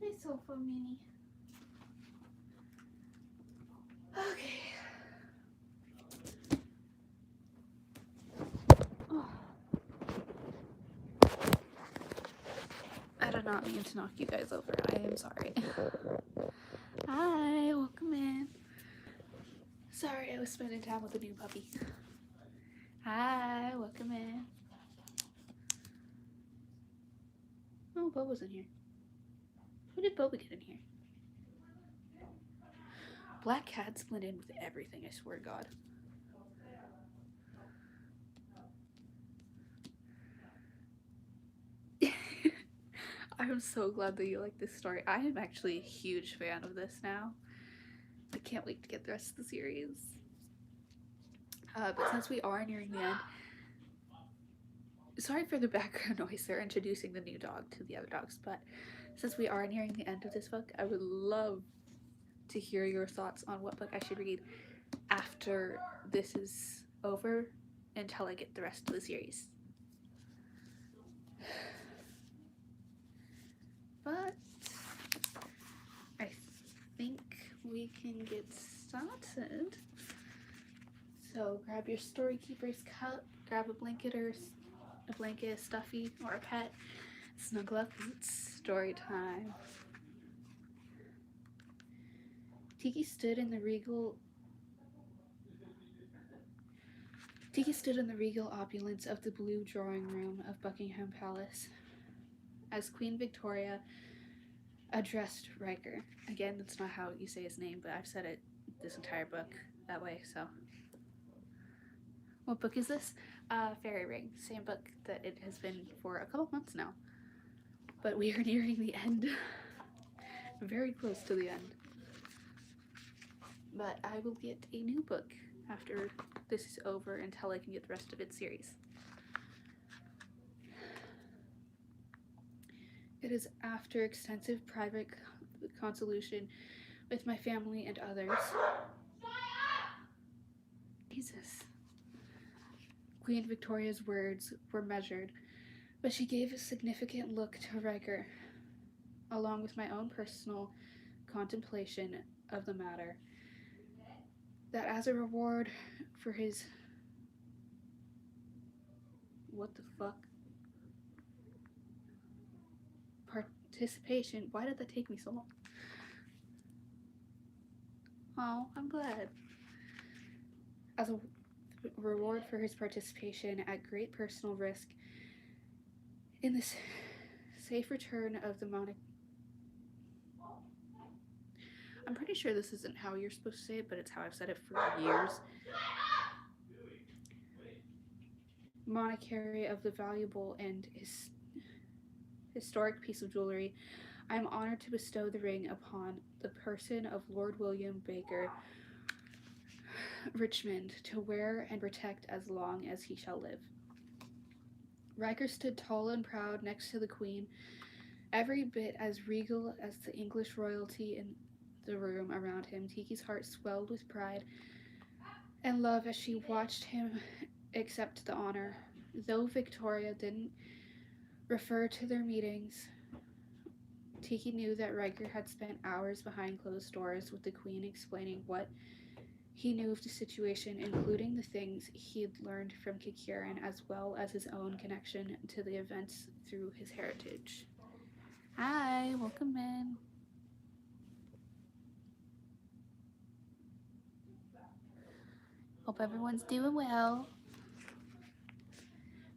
Hey, sofa mini. Okay. Oh. I did not mean to knock you guys over. I am sorry. Hi, welcome in. Sorry, I was spending time with a new puppy. Hi, welcome in. Oh, Boba's in here. Who did Boba get in here? Black cats blend in with everything, I swear to God. I'm so glad that you like this story. I am actually a huge fan of this now. I can't wait to get the rest of the series. But since we are nearing the end, sorry for the background noise, they're introducing the new dog to the other dogs, but since we are nearing the end of this book, I would love to hear your thoughts on what book I should read after this is over until I get the rest of the series. But I think we can get started. So grab your Storykeeper's cup, grab a blanket, a stuffy, or a pet. Snuggle up, it's story time. Tiki stood in the regal opulence of the blue drawing room of Buckingham Palace as Queen Victoria addressed Riker. Again, that's not how you say his name, but I've said it this entire book that way, so. What book is this? Fairy Ring. Same book that it has been for a couple months now. But we are nearing the end. Very close to the end. But I will get a new book after this is over until I can get the rest of its series. It is after extensive private consultation with my family and others. Jesus. Queen Victoria's words were measured, but she gave a significant look to Riker, along with my own personal contemplation of the matter, that as a reward for his... What the fuck? Participation. Why did that take me so long? Oh, I'm glad. As a reward for his participation at great personal risk in this safe return of the monarch. I'm pretty sure this isn't how you're supposed to say it, but it's how I've said it for years. Monarchy of the valuable and historic piece of jewelry, I am honored to bestow the ring upon the person of Lord William Baker Richmond, to wear and protect as long as he shall live. Riker stood tall and proud next to the Queen, every bit as regal as the English royalty in the room around him. Tiki's heart swelled with pride and love as she watched him accept the honor. Though Victoria didn't refer to their meetings, Tiki knew that Riker had spent hours behind closed doors with the Queen, explaining what he knew of the situation, including the things he'd learned from Kikiran, as well as his own connection to the events through his heritage. Hi, welcome in. Hope everyone's doing well.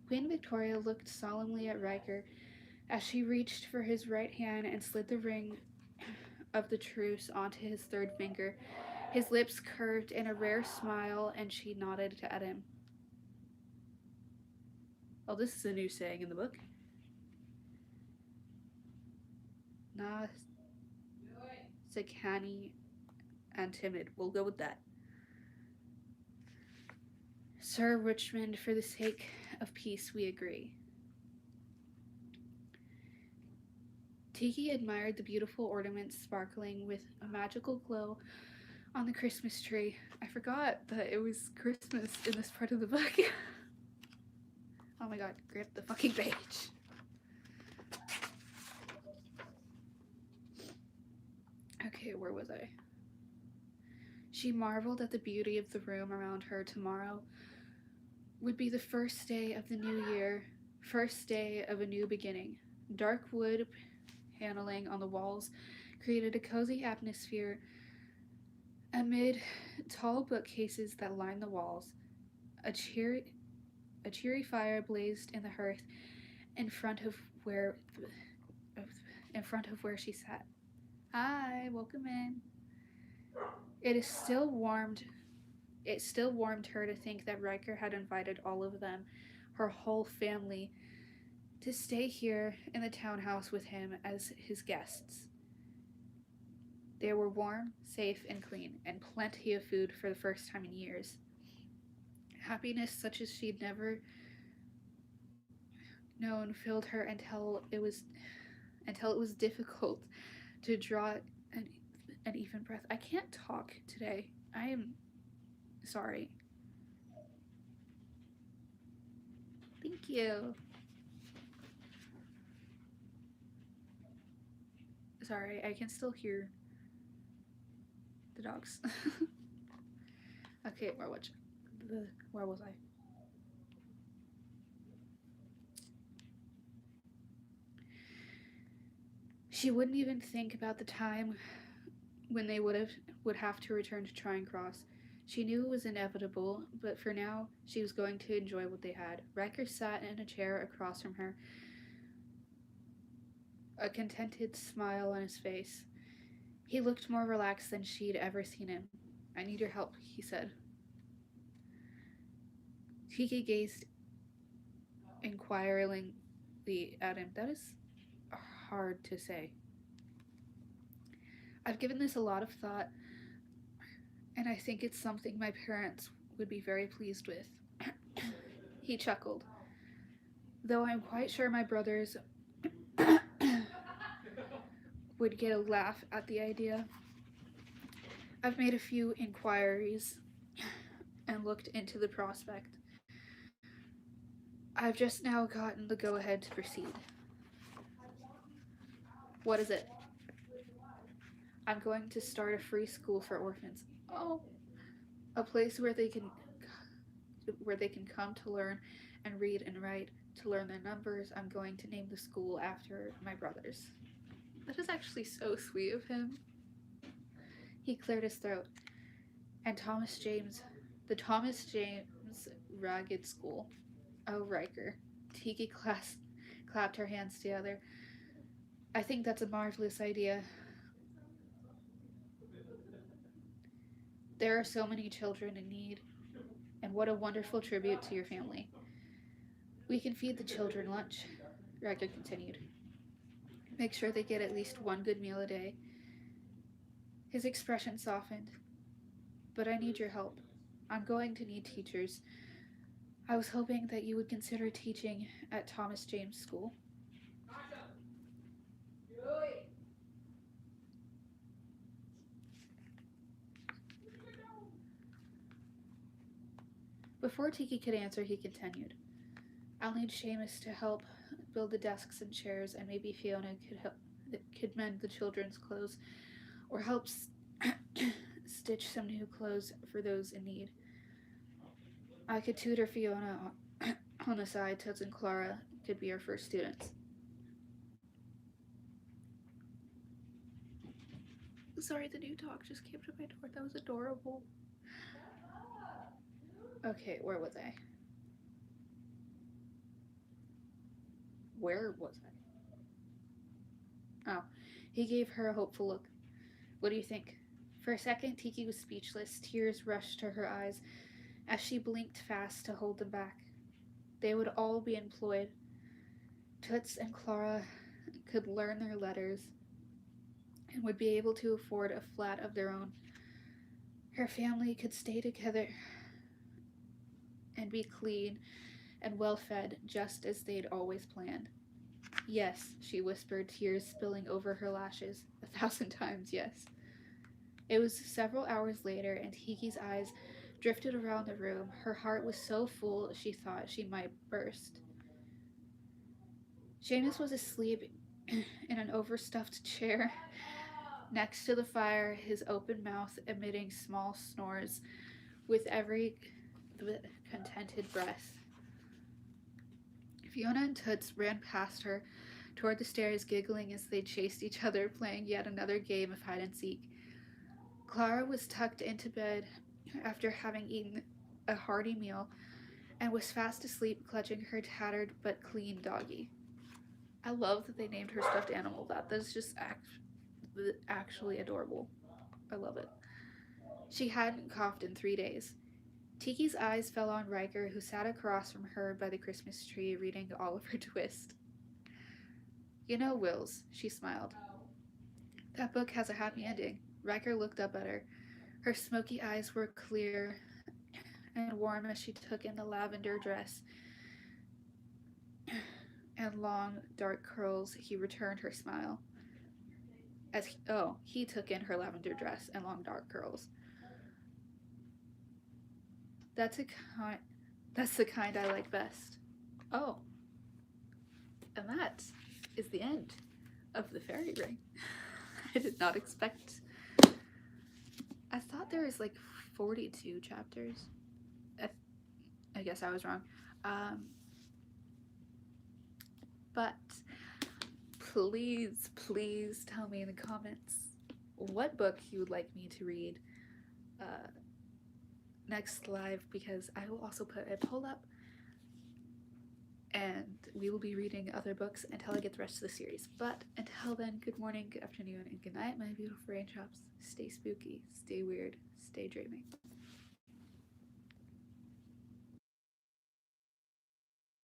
Queen Victoria looked solemnly at Riker as she reached for his right hand and slid the ring of the truce onto his third finger. His lips curved in a rare smile, and she nodded at him. Oh, this is a new saying in the book. Nah, canny and timid. We'll go with that. Sir Richmond, for the sake of peace, we agree. Tiki admired the beautiful ornaments sparkling with a magical glow on the Christmas tree. I forgot that it was Christmas in this part of the book. Oh my god, grab the fucking page. Okay, where was I? She marveled at the beauty of the room around her. Tomorrow would be the first day of the new year, first day of a new beginning. Dark wood paneling on the walls created a cozy atmosphere amid tall bookcases that lined the walls. A cheery fire blazed in the hearth in front of where she sat. Hi, welcome in. It still warmed her to think that Riker had invited all of them, her whole family, to stay here in the townhouse with him as his guests. They were warm, safe, and clean, and plenty of food for the first time in years. Happiness such as she'd never known filled her until it was difficult to draw an even breath. I can't talk today. I am sorry. Thank you. Sorry, I can still hear the dogs. Okay, where was I? She wouldn't even think about the time when they would have to return to Trying Cross. She knew it was inevitable, but for now, she was going to enjoy what they had. Riker sat in a chair across from her, a contented smile on his face. He looked more relaxed than she'd ever seen him. I need your help, he said. Tiki gazed inquiringly at him. That is hard to say. I've given this a lot of thought, and I think it's something my parents would be very pleased with. He chuckled. Though I'm quite sure my brothers would get a laugh at the idea. I've made a few inquiries and looked into the prospect. I've just now gotten the go-ahead to proceed. What is it? I'm going to start a free school for orphans. Oh, a place where they can come to learn and read and write, to learn their numbers. I'm going to name the school after my brothers. That is actually so sweet of him. He cleared his throat. And the Thomas James Ragged School. Oh, Riker. Tiki clapped her hands together. I think that's a marvelous idea. There are so many children in need, and what a wonderful tribute to your family. We can feed the children lunch, Riker continued. Make sure they get at least one good meal a day. His expression softened. But I need your help. I'm going to need teachers. I was hoping that you would consider teaching at Thomas James School. Before Tiki could answer, he continued. I'll need Seamus to help build the desks and chairs, and maybe Fiona could mend the children's clothes, or help stitch some new clothes for those in need. I could tutor Fiona on the side. Tuds and Clara could be our first students. Sorry, the new dog just came to my door. That was adorable. Okay, where was I? Where was I? Oh, he gave her a hopeful look. What do you think? For a second, Tiki was speechless. Tears rushed to her eyes as she blinked fast to hold them back. They would all be employed. Toots and Clara could learn their letters and would be able to afford a flat of their own. Her family could stay together and be clean and well fed, just as they'd always planned. Yes, she whispered, tears spilling over her lashes. 1,000 times yes. It was several hours later, and Tiki's eyes drifted around the room. Her heart was so full she thought she might burst. Seamus was asleep in an overstuffed chair next to the fire, his open mouth emitting small snores with every contented breath. Fiona and Toots ran past her toward the stairs, giggling as they chased each other, playing yet another game of hide and seek. Clara was tucked into bed after having eaten a hearty meal and was fast asleep, clutching her tattered but clean doggie. I love that they named her stuffed animal that. That's just actually adorable. I love it. She hadn't coughed in 3 days. Tiki's eyes fell on Riker, who sat across from her by the Christmas tree reading Oliver Twist. You know, Wills, she smiled. That book has a happy ending. Riker looked up at her. Her smoky eyes were clear and warm as she took in the lavender dress and long, dark curls. He returned her smile. He took in her lavender dress and long, dark curls. That's the kind I like best. Oh, and that is the end of the fairy ring. I did not expect. I thought there was like 42 chapters. I guess I was wrong. But please tell me in the comments what book you would like me to read next live, because I will also put a poll up and we will be reading other books until I get the rest of the series. But until then, good morning, good afternoon, and good night, my beautiful raindrops. Stay spooky, stay weird, stay dreaming.